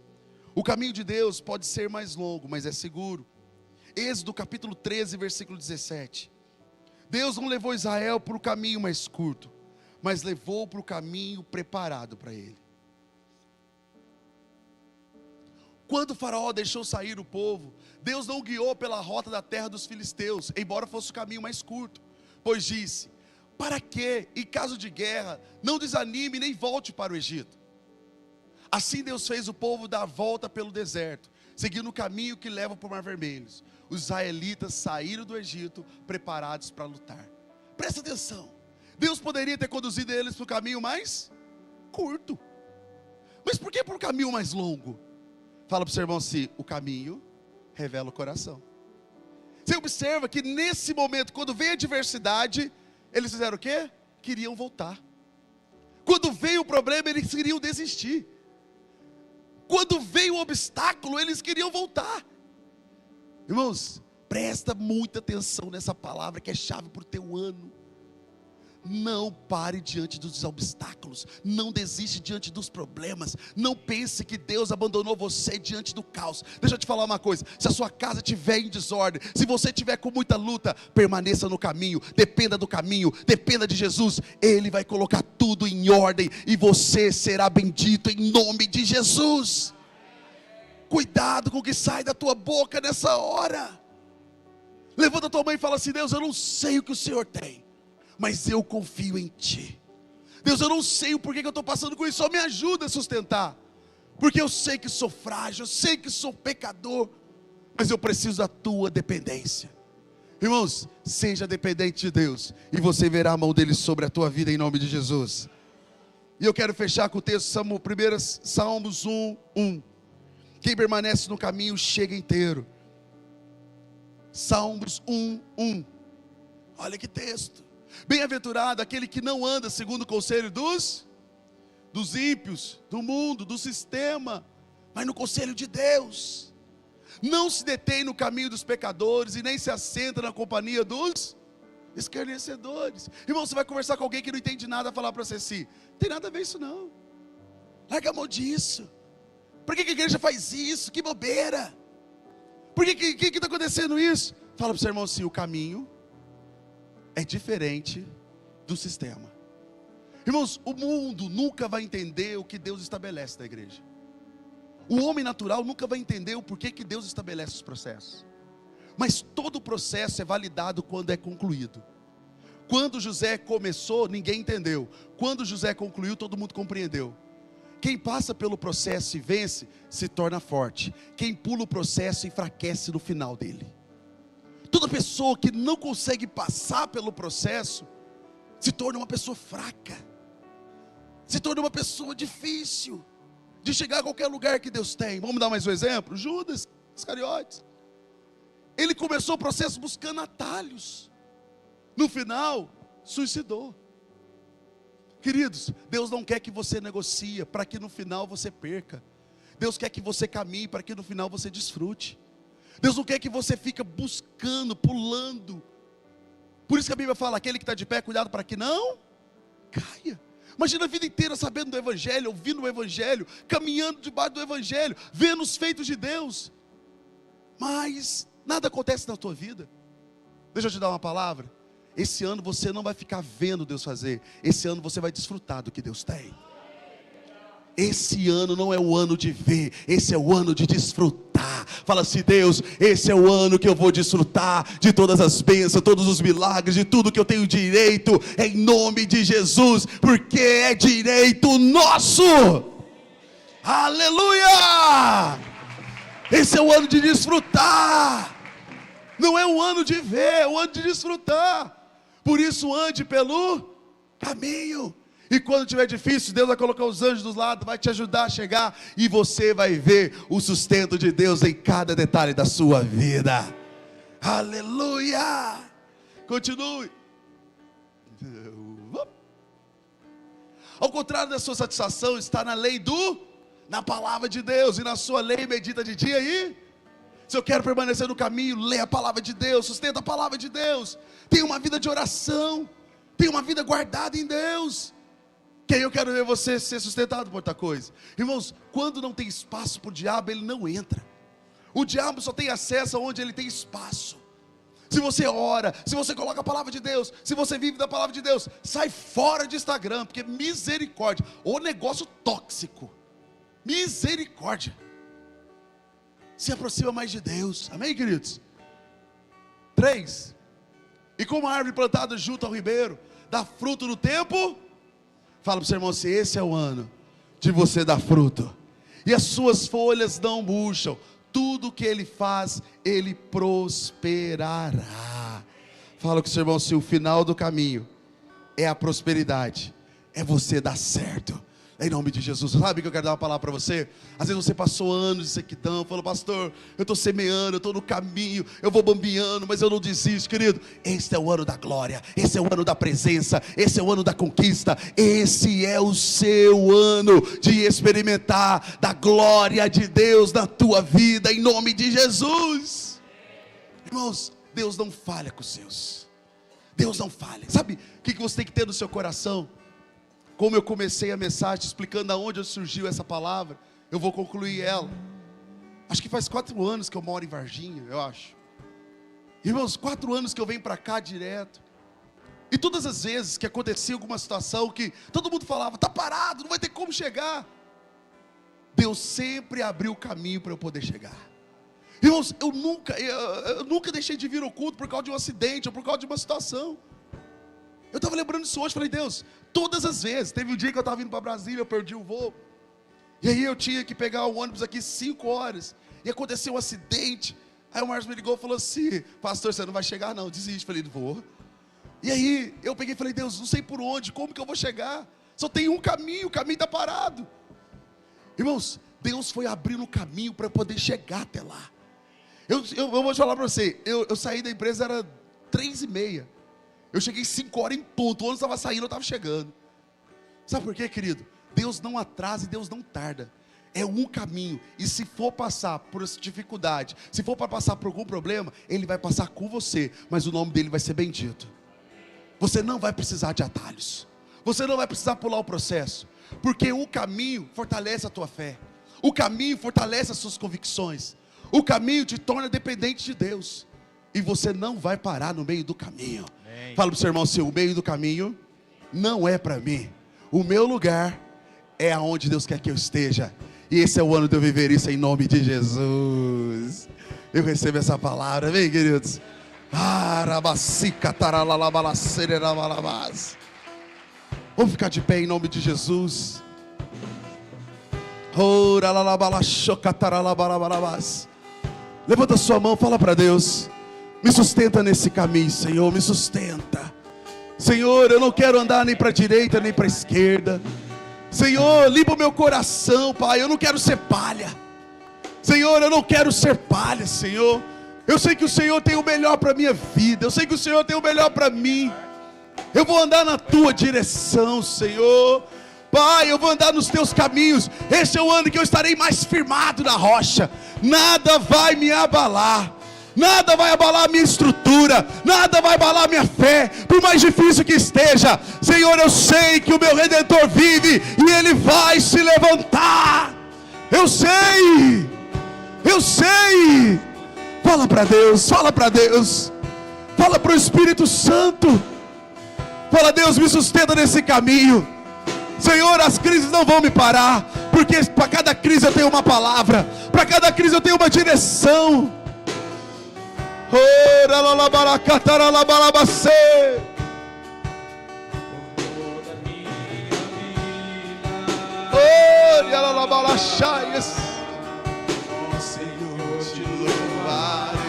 A: O caminho de Deus pode ser mais longo, mas é seguro. Êxodo capítulo 13, versículo 17. Deus não levou Israel para o caminho mais curto, mas levou para o caminho preparado para ele. Quando o faraó deixou sair o povo, Deus não guiou pela rota da terra dos filisteus, embora fosse o caminho mais curto, pois disse: para que, em caso de guerra, não desanime nem volte para o Egito. Assim Deus fez o povo dar a volta pelo deserto, seguindo o caminho que leva para o Mar Vermelho. Os israelitas saíram do Egito preparados para lutar. Presta atenção, Deus poderia ter conduzido eles para o caminho mais curto, mas por que para o caminho mais longo? Fala para o seu irmão assim: o caminho revela o coração. Você observa que nesse momento, quando veio a adversidade, eles fizeram o quê? Queriam voltar. Quando veio o problema, eles queriam desistir. Quando veio o obstáculo, eles queriam voltar. Irmãos, presta muita atenção nessa palavra que é chave para o teu ano. Não pare diante dos obstáculos, não desiste diante dos problemas, não pense que Deus abandonou você diante do caos. Deixa eu te falar uma coisa: se a sua casa estiver em desordem, se você estiver com muita luta, permaneça no caminho, dependa do caminho, dependa de Jesus. Ele vai colocar tudo em ordem e você será bendito em nome de Jesus. Cuidado com o que sai da tua boca nessa hora. Levanta a tua mão e fala assim: Deus, eu não sei o que o Senhor tem, mas eu confio em Ti. Deus, eu não sei o porquê que eu estou passando com isso, só me ajuda a sustentar, porque eu sei que sou frágil, eu sei que sou pecador, mas eu preciso da Tua dependência. Irmãos, seja dependente de Deus, e você verá a mão dEle sobre a tua vida em nome de Jesus. E eu quero fechar com o texto, Salmos 1:1. Quem permanece no caminho chega inteiro. Salmos 1:1. Olha que texto. Bem-aventurado aquele que não anda segundo o conselho dos ímpios, do mundo, do sistema, mas no conselho de Deus. Não se detém no caminho dos pecadores e nem se assenta na companhia dos escarnecedores. Irmão, você vai conversar com alguém que não entende nada, falar para você assim: não tem nada a ver isso não, larga a mão disso. Por que a igreja faz isso? Que bobeira. Por que está acontecendo isso? Fala para o seu irmão assim: o caminho é diferente do sistema. Irmãos, o mundo nunca vai entender o que Deus estabelece na igreja. O homem natural nunca vai entender o porquê que Deus estabelece os processos. Mas todo o processo é validado quando é concluído. Quando José começou, ninguém entendeu. Quando José concluiu, todo mundo compreendeu. Quem passa pelo processo e vence, se torna forte. Quem pula o processo, enfraquece no final dele. Toda pessoa que não consegue passar pelo processo, se torna uma pessoa fraca. Se torna uma pessoa difícil de chegar a qualquer lugar que Deus tem. Vamos dar mais um exemplo? Judas Iscariotes. Ele começou o processo buscando atalhos. No final, suicidou. Queridos, Deus não quer que você negocie para que no final você perca. Deus quer que você caminhe para que no final você desfrute. Deus não quer que você fique buscando, pulando. Por isso que a Bíblia fala: aquele que está de pé, cuidado para que não caia. Imagina a vida inteira sabendo do Evangelho, ouvindo o Evangelho, caminhando debaixo do Evangelho, vendo os feitos de Deus, mas nada acontece na tua vida. Deixa eu te dar uma palavra. Esse ano você não vai ficar vendo Deus fazer. Esse ano você vai desfrutar do que Deus tem. Esse ano não é o ano de ver, esse é o ano de desfrutar. Fala assim: Deus, esse é o ano que eu vou desfrutar de todas as bênçãos, todos os milagres, de tudo que eu tenho direito, em nome de Jesus, porque é direito nosso. Aleluia! Esse é o ano de desfrutar. Não é o ano de ver, é o ano de desfrutar. Por isso ande pelo caminho. E quando tiver difícil, Deus vai colocar os anjos dos lados, vai te ajudar a chegar, e você vai ver o sustento de Deus em cada detalhe da sua vida. Aleluia! Continue. Ao contrário da sua satisfação está na palavra de Deus, e na sua lei medita de dia e... Se eu quero permanecer no caminho, lê a palavra de Deus, sustenta a palavra de Deus, tenha uma vida de oração, tenha uma vida guardada em Deus. Que aí eu quero ver você ser sustentado por outra coisa. Irmãos, quando não tem espaço para o diabo, ele não entra. O diabo só tem acesso aonde ele tem espaço. Se você ora, se você coloca a palavra de Deus, se você vive da palavra de Deus, sai fora de Instagram, porque misericórdia, o negócio tóxico, misericórdia, se aproxima mais de Deus, amém, queridos? 3, e como a árvore plantada junto ao ribeiro, dá fruto no tempo. Fala para o seu irmão assim: esse é o ano de você dar fruto, e as suas folhas não murcham, tudo que ele faz, ele prosperará. Fala com o seu irmão assim: o final do caminho é a prosperidade, é você dar certo. Em nome de Jesus. Sabe que eu quero dar uma palavra para você? Às vezes você passou anos de sequidão, falou: pastor, eu estou semeando, eu estou no caminho, eu vou bambeando, mas eu não desisto. Querido, esse é o ano da glória, esse é o ano da presença, esse é o ano da conquista, esse é o seu ano de experimentar da glória de Deus na tua vida, em nome de Jesus. Irmãos, Deus não falha com os seus. Deus não falha. Sabe o que você tem que ter no seu coração? Como eu comecei a mensagem explicando aonde surgiu essa palavra, eu vou concluir ela. Acho que faz 4 anos que eu moro em Varginha, eu acho. Irmãos, 4 anos que eu venho para cá direto. E todas as vezes que acontecia alguma situação que todo mundo falava: está parado, não vai ter como chegar, Deus sempre abriu o caminho para eu poder chegar. Irmãos, eu nunca deixei de vir ao culto por causa de um acidente ou por causa de uma situação. Eu estava lembrando isso hoje, falei: Deus, todas as vezes, teve um dia que eu estava vindo para Brasília, eu perdi o voo, e aí eu tinha que pegar o ônibus aqui 5 horas, e aconteceu um acidente. Aí o Marcos me ligou e falou assim: pastor, você não vai chegar não, desiste. Falei: vou. E aí eu peguei e falei: Deus, não sei por onde, como que eu vou chegar? Só tem um caminho, o caminho está parado. Irmãos, Deus foi abrindo o caminho para eu poder chegar até lá. Eu vou te falar para você, eu saí da empresa, era 3h30, Eu cheguei 5 horas em ponto, o ônibus estava saindo, eu estava chegando. Sabe por quê, querido? Deus não atrasa e Deus não tarda. É um caminho, e se for passar por essa dificuldade, se for para passar por algum problema, Ele vai passar com você, mas o nome dEle vai ser bendito. Você não vai precisar de atalhos, você não vai precisar pular o processo, porque o caminho fortalece a tua fé, o caminho fortalece as suas convicções, o caminho te torna dependente de Deus, e você não vai parar no meio do caminho. Amém. Fala para o seu irmão assim: o meio do caminho não é para mim, o meu lugar é aonde Deus quer que eu esteja. E esse é o ano de eu viver isso em nome de Jesus. Eu recebo essa palavra, vem, queridos. Vamos ficar de pé em nome de Jesus. Levanta sua mão, fala para Deus: me sustenta nesse caminho, Senhor, me sustenta. Senhor, eu não quero andar nem para a direita nem para a esquerda. Senhor, limpa o meu coração, Pai, eu não quero ser palha. Senhor, eu não quero ser palha, Senhor. Eu sei que o Senhor tem o melhor para a minha vida, eu sei que o Senhor tem o melhor para mim. Eu vou andar na Tua direção, Senhor. Pai, eu vou andar nos Teus caminhos. Esse é o ano que eu estarei mais firmado na rocha. Nada vai me abalar. Nada vai abalar a minha estrutura, nada vai abalar a minha fé, por mais difícil que esteja. Senhor, eu sei que o meu Redentor vive e Ele vai se levantar. Eu sei. Fala para Deus, fala para Deus, fala para o Espírito Santo. Fala: Deus, me sustenta nesse caminho. Senhor, as crises não vão me parar, porque para cada crise eu tenho uma palavra, para cada crise eu tenho uma direção. Senhor, te louvarei.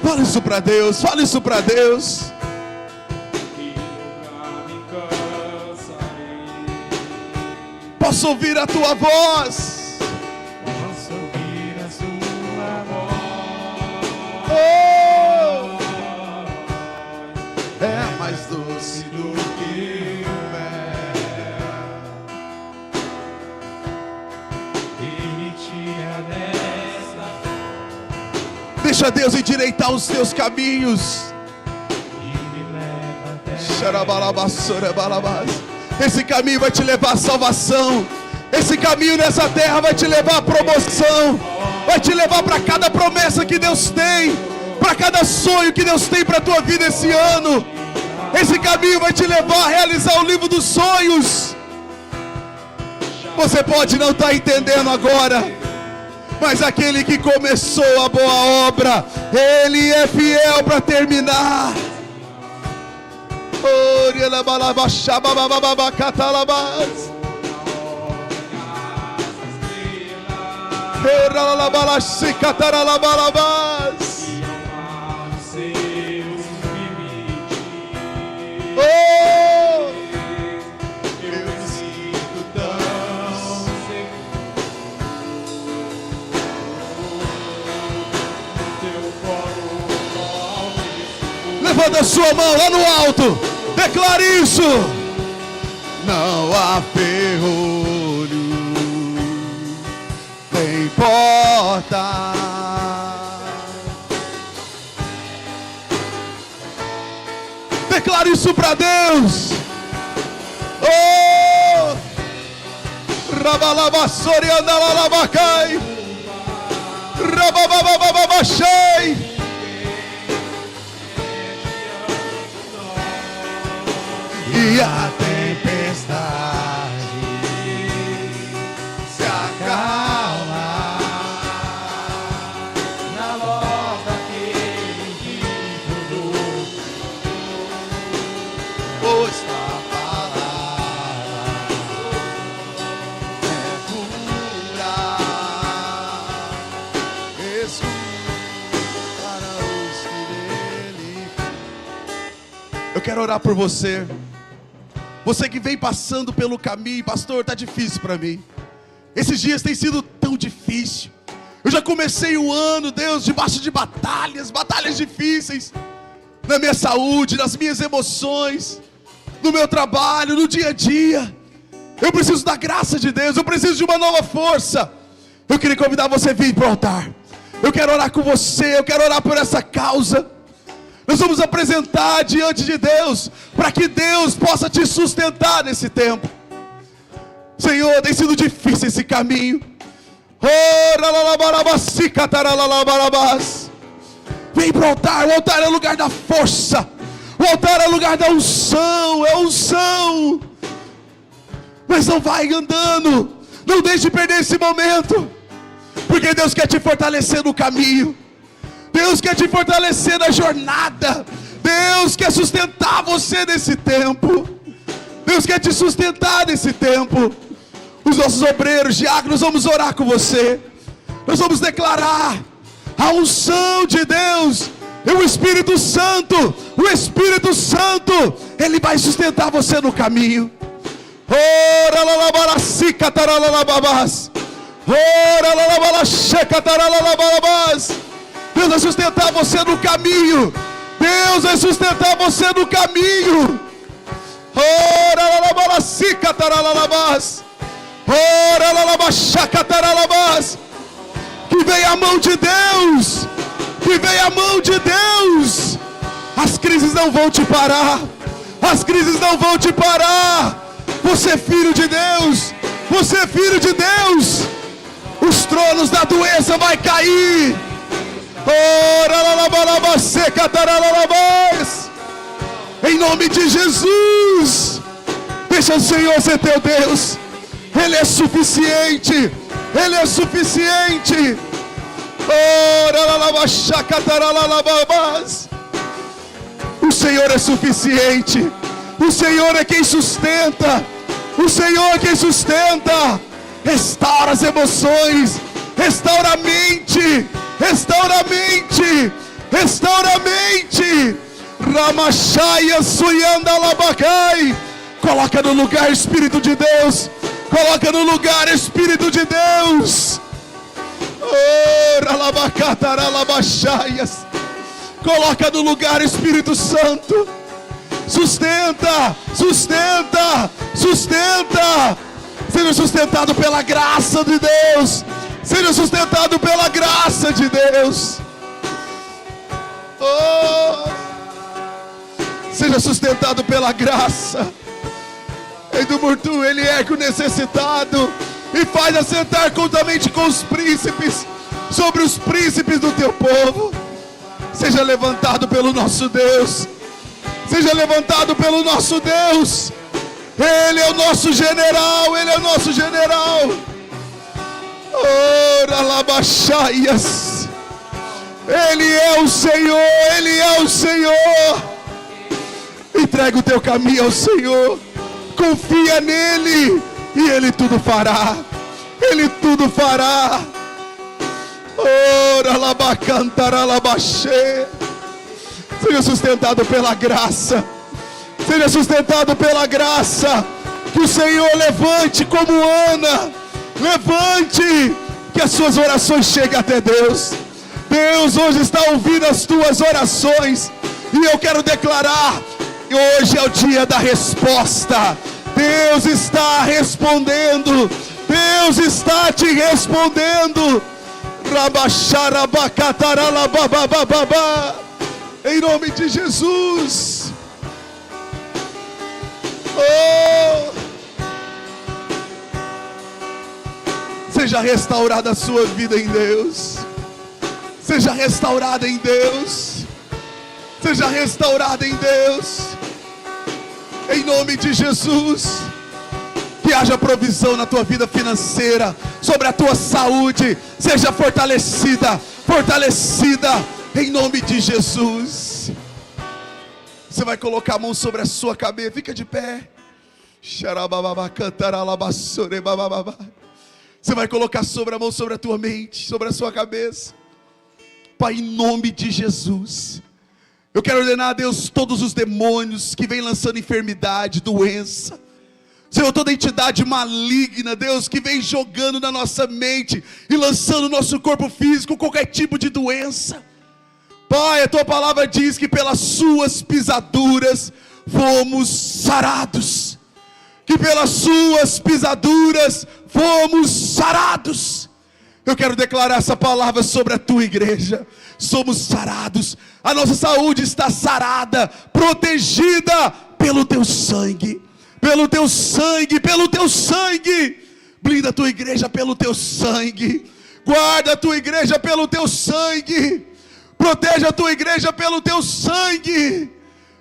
A: Fala isso para Deus, fala isso para Deus. Posso ouvir a Tua voz.
B: Posso ouvir a Sua voz.
A: Oh, é mais doce do que o mel.
B: Ele tira desta.
A: Deixa Deus endireitar os teus caminhos.
B: E me leva até.
A: Esse caminho vai te levar à salvação. Esse caminho nessa terra vai te levar à promoção. Vai te levar para cada promessa que Deus tem, para cada sonho que Deus tem para a tua vida esse ano. Esse caminho vai te levar a realizar o livro dos sonhos. Você pode não estar entendendo agora, mas aquele que começou a boa obra, Ele é fiel para terminar. Levanta a sua mão lá no alto, declare isso. Não há ferrolho, tem porta. Declare isso para Deus. Oh, Rabalabassori andalabacai, Rabababababachei. E a tempestade se acalma
B: Na voz daquele que mudou.
A: pois a palavra é pura, para os que nele. Eu quero orar por você. Você que vem passando pelo caminho, pastor, está difícil para mim. Esses dias têm sido tão difíceis. difícil. Eu já comecei o ano, Deus, debaixo de batalhas difíceis, na minha saúde, nas minhas emoções, no meu trabalho, no dia a dia. Eu preciso da graça de Deus, eu preciso de uma nova força. Eu queria convidar você a vir para o altar. Eu quero orar com você, eu quero orar por essa causa. Nós vamos apresentar diante de Deus, para que Deus possa te sustentar nesse tempo. Senhor, tem sido difícil esse caminho. Vem para o altar é o lugar da força, o altar é o lugar da unção, é unção. Mas não vai andando, não deixe de perder esse momento, porque Deus quer te fortalecer no caminho, Deus quer te fortalecer na jornada, Deus quer sustentar você nesse tempo, Deus quer te sustentar nesse tempo. Os nossos obreiros, diáconos, vamos orar com você. Nós vamos declarar a unção de Deus. E o Espírito Santo, Ele vai sustentar você no caminho. Deus vai sustentar você no caminho. Deus vai sustentar você no caminho. Que venha a mão de Deus, que venha a mão de Deus. As crises não vão te parar, as crises não vão te parar. Você é filho de Deus, você é filho de Deus. Os tronos da doença vai cair. Em nome de Jesus, deixa o Senhor ser teu Deus. Ele é suficiente, Ele é suficiente. O Senhor é suficiente, o Senhor é quem sustenta, o Senhor é quem sustenta. Restaura as emoções, restaura a mente, restaura a mente, restaura a mente. Ramachaya Suyanda Labacai. Coloca no lugar, Espírito de Deus. Coloca no lugar, Espírito de Deus. Coloca no lugar, Espírito Santo. Sustenta, sustenta, sustenta. Seja sustentado pela graça de Deus. Seja sustentado pela graça de Deus. Seja sustentado pela graça. Ele ergue o necessitado e faz assentar juntamente com os príncipes, sobre os príncipes do teu povo. Seja levantado pelo nosso Deus, seja levantado pelo nosso Deus. Ele é o nosso general, Ele é o nosso general. Ora labachaias. Ele é o Senhor, Ele é o Senhor. Entrega o teu caminho ao Senhor. Confia nele e Ele tudo fará. Ele tudo fará. Ora labacantara labaxê. Seja sustentado pela graça. Seja sustentado pela graça. Que o Senhor levante como Ana. Levante. Que as suas orações cheguem até Deus. Deus hoje está ouvindo as tuas orações. E eu quero declarar: hoje é o dia da resposta. Deus está respondendo. Deus está te respondendo. Em nome de Jesus. Seja restaurada a sua vida em Deus. Seja restaurada em Deus. Seja restaurada em Deus. Em nome de Jesus. Que haja provisão na tua vida financeira, sobre a tua saúde. Seja fortalecida, fortalecida, em nome de Jesus. Você vai colocar a mão sobre a sua cabeça. Fica de pé. Você vai colocar sobre a mão sobre a tua mente, sobre a sua cabeça. Pai, em nome de Jesus, eu quero ordenar a Deus todos os demônios que vêm lançando enfermidade, doença Senhor, toda entidade maligna, Deus, que vem jogando na nossa mente e lançando no nosso corpo físico qualquer tipo de doença. Pai, a tua palavra diz que pelas suas pisaduras fomos sarados. Que pelas suas pisaduras fomos sarados. Eu quero declarar essa palavra sobre a tua igreja. Somos sarados, a nossa saúde está sarada, protegida pelo teu sangue. Pelo teu sangue, pelo teu sangue. Blinda a tua igreja pelo teu sangue. Guarda a tua igreja pelo teu sangue. Proteja a tua igreja pelo teu sangue.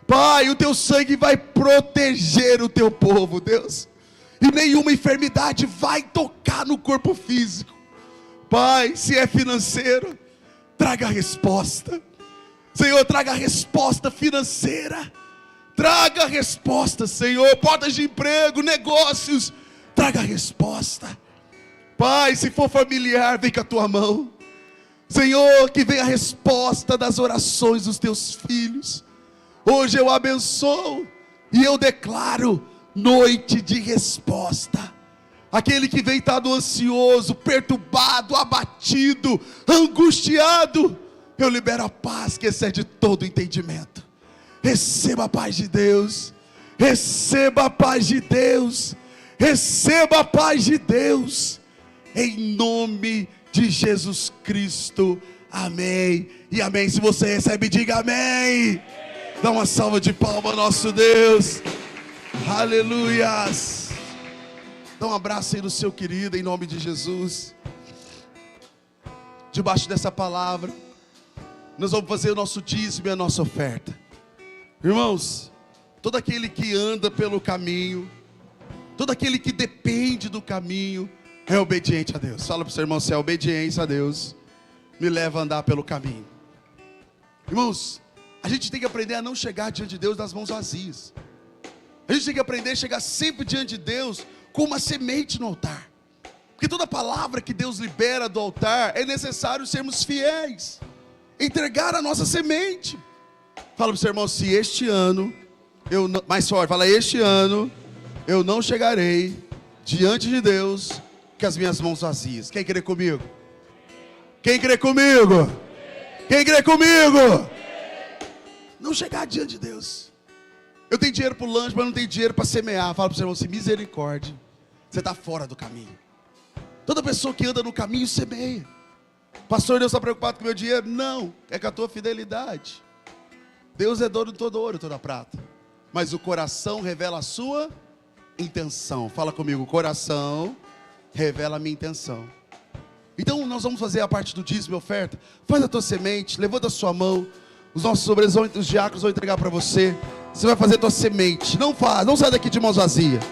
A: Pai, o teu sangue vai proteger o teu povo, Deus. E nenhuma enfermidade vai tocar no corpo físico. Pai, se é financeiro, traga a resposta. Senhor, traga a resposta financeira. Traga a resposta, Senhor. Portas de emprego, negócios, traga a resposta. Pai, se for familiar, vem com a tua mão. Senhor, que venha a resposta das orações dos teus filhos. Hoje eu abençoo e eu declaro noite de resposta. Aquele que vem estado ansioso, perturbado, abatido, angustiado, eu libero a paz que excede todo entendimento. Receba a paz de Deus. Receba a paz de Deus. Receba a paz de Deus. Em nome de Jesus Cristo. Amém. E amém. Se você recebe, diga amém. Dá uma salva de palmas ao nosso Deus. Aleluias. Dá um abraço aí no seu querido, em nome de Jesus. Debaixo dessa palavra, nós vamos fazer o nosso dízimo e a nossa oferta. Irmãos, todo aquele que anda pelo caminho, todo aquele que depende do caminho, é obediente a Deus. Fala para o seu irmão, se é obediência a Deus, me leva a andar pelo caminho. Irmãos, a gente tem que aprender a não chegar diante de Deus das mãos vazias. A gente tem que aprender a chegar sempre diante de Deus com uma semente no altar. Porque toda palavra que Deus libera do altar, é necessário sermos fiéis, entregar a nossa semente. Fala para o seu irmão, se este ano, mais forte, fala, este ano, eu não chegarei diante de Deus com as minhas mãos vazias. Quem crê comigo? Quem crê comigo? Quem crê comigo? Não chegar diante de Deus. Eu tenho dinheiro para o lanche, mas não tenho dinheiro para semear. Fala para o seu irmão assim, misericórdia, você está fora do caminho. Toda pessoa que anda no caminho semeia. Pastor, Deus está preocupado com o meu dinheiro? Não, é com a tua fidelidade. Deus é dono de todo ouro e toda prata, mas o coração revela a sua intenção. Fala comigo, o coração revela a minha intenção. Então nós vamos fazer a parte do dízimo e oferta. Faz a tua semente, levanta a sua mão. Os nossos sobresortes, os diáconos vão entregar para você. Você vai fazer a tua semente. Não sai daqui de mãos vazias.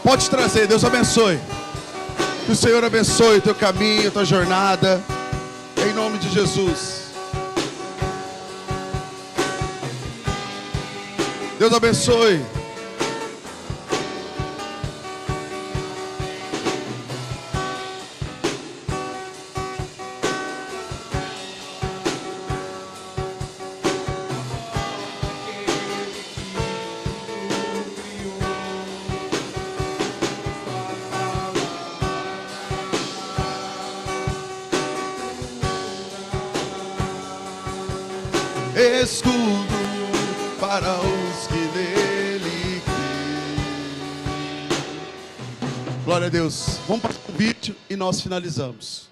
A: Pode trazer, Deus abençoe. Que o Senhor abençoe o teu caminho, a tua jornada. Em nome de Jesus. Deus abençoe. Escudo para os que nele creem. Glória a Deus. Vamos para o vídeo e nós finalizamos.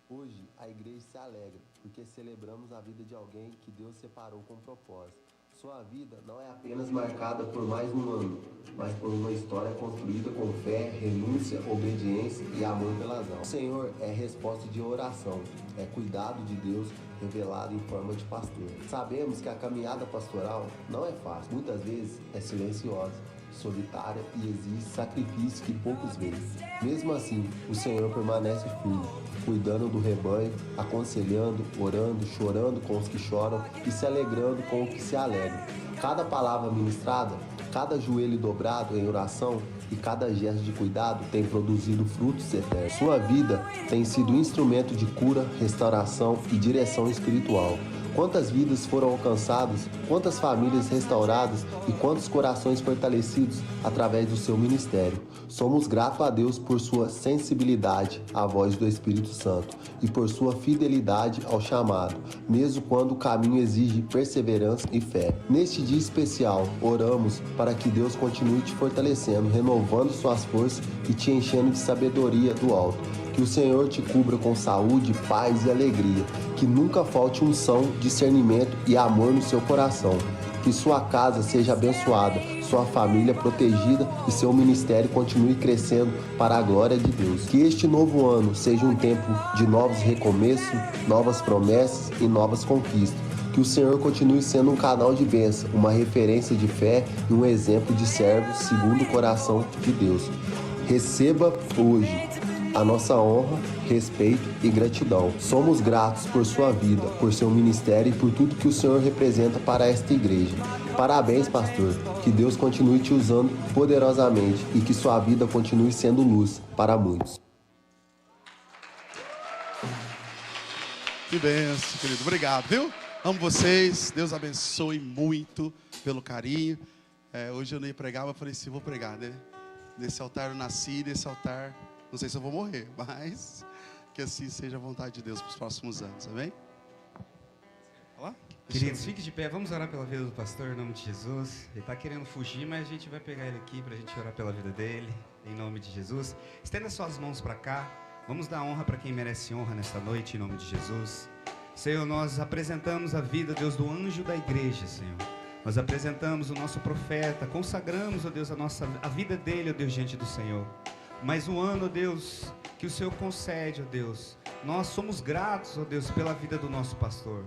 C: Hoje a igreja se alegra porque celebramos a vida de alguém que Deus separou com propósito. Sua vida não é apenas marcada por mais um ano, mas por uma história construída com fé, renúncia, obediência e amor pela alma. O Senhor é resposta de oração, é cuidado de Deus revelado em forma de pastor. Sabemos que a caminhada pastoral não é fácil, muitas vezes é silenciosa, solitária e exige sacrifício que poucos veem. Mesmo assim, o Senhor permanece firme, cuidando do rebanho, aconselhando, orando, chorando com os que choram e se alegrando com os que se alegram. Cada palavra ministrada, cada joelho dobrado em oração e cada gesto de cuidado tem produzido frutos eternos. Sua vida tem sido instrumento de cura, restauração e direção espiritual. Quantas vidas foram alcançadas, quantas famílias restauradas e quantos corações fortalecidos através do seu ministério. Somos gratos a Deus por sua sensibilidade à voz do Espírito Santo e por sua fidelidade ao chamado, mesmo quando o caminho exige perseverança e fé. Neste dia especial, oramos para que Deus continue te fortalecendo, renovando suas forças e te enchendo de sabedoria do alto. Que o Senhor te cubra com saúde, paz e alegria. Que nunca falte unção, discernimento e amor no seu coração. Que sua casa seja abençoada, sua família protegida e seu ministério continue crescendo para a glória de Deus. Que este novo ano seja um tempo de novos recomeços, novas promessas e novas conquistas. Que o Senhor continue sendo um canal de bênção, uma referência de fé e um exemplo de servo segundo o coração de Deus. Receba hoje a nossa honra, respeito e gratidão. Somos gratos por sua vida, por seu ministério e por tudo que o Senhor representa para esta igreja. Parabéns, pastor. Que Deus continue te usando poderosamente e que sua vida continue sendo luz para muitos.
A: Que bênção, querido. Obrigado, viu? Amo vocês. Deus abençoe muito pelo carinho. Hoje eu não ia pregar, mas eu falei assim, vou pregar, né? Nesse altar eu nasci, nesse altar... Não sei se eu vou morrer, mas que assim seja a vontade de Deus para os próximos anos, amém?
D: Olá. Queridos, fique de pé, vamos orar pela vida do pastor em nome de Jesus. Ele está querendo fugir, mas a gente vai pegar ele aqui para a gente orar pela vida dele, em nome de Jesus. Estenda suas mãos para cá, vamos dar honra para quem merece honra nesta noite, em nome de Jesus. Senhor, nós apresentamos a vida, Deus, do anjo da igreja, Senhor. Nós apresentamos o nosso profeta, consagramos, ó Deus, a vida dele, ó Deus, diante do Senhor. Mais um ano, ó Deus, que o Senhor concede, ó Deus. Nós somos gratos, ó Deus, pela vida do nosso pastor.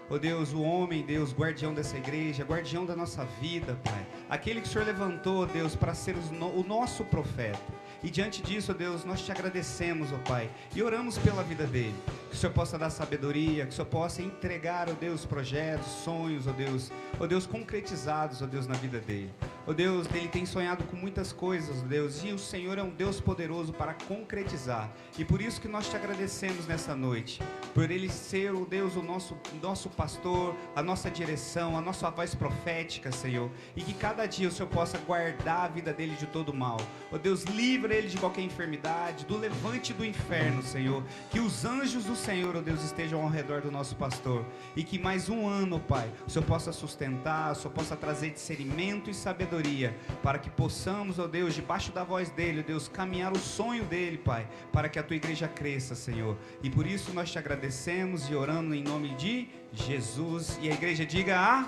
D: Ó Deus, o homem, Deus, guardião dessa igreja, guardião da nossa vida, Pai. Aquele que o Senhor levantou, ó Deus, para ser o nosso profeta. E diante disso, ó Deus, nós te agradecemos, ó Pai, e oramos pela vida dele. Que o Senhor possa dar sabedoria, que o Senhor possa entregar, ó Deus, projetos, sonhos, ó Deus, concretizados, ó Deus, na vida dele. Ó Deus, ele tem sonhado com muitas coisas, ó Deus, e o Senhor é um Deus poderoso para concretizar. E por isso que nós te agradecemos nessa noite, por ele ser, ó Deus, o nosso pastor, a nossa direção, a nossa voz profética, Senhor. E que cada dia o Senhor possa guardar a vida dele de todo mal. Ó Deus, livra ele de qualquer enfermidade, do levante do inferno, Senhor. Que os anjos do Senhor, ó Deus, estejam ao redor do nosso pastor. E que mais um ano, Pai, o Senhor possa sustentar, o Senhor possa trazer discernimento e sabedoria, para que possamos, ó Deus, debaixo da voz dele, ó Deus, caminhar o sonho dele, Pai, para que a tua igreja cresça, Senhor. E por isso nós te agradecemos e orando em nome de Jesus. E a igreja diga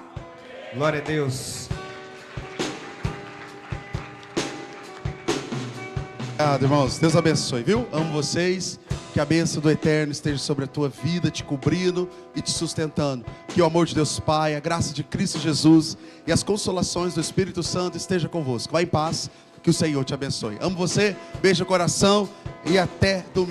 D: glória a Deus.
A: Obrigado, irmãos. Deus abençoe, viu? Amo vocês. Que a bênção do Eterno esteja sobre a tua vida, te cobrindo e te sustentando. Que o amor de Deus Pai, a graça de Cristo Jesus e as consolações do Espírito Santo esteja convosco. Vá em paz, que o Senhor te abençoe. Amo você, beijo no coração e até domingo.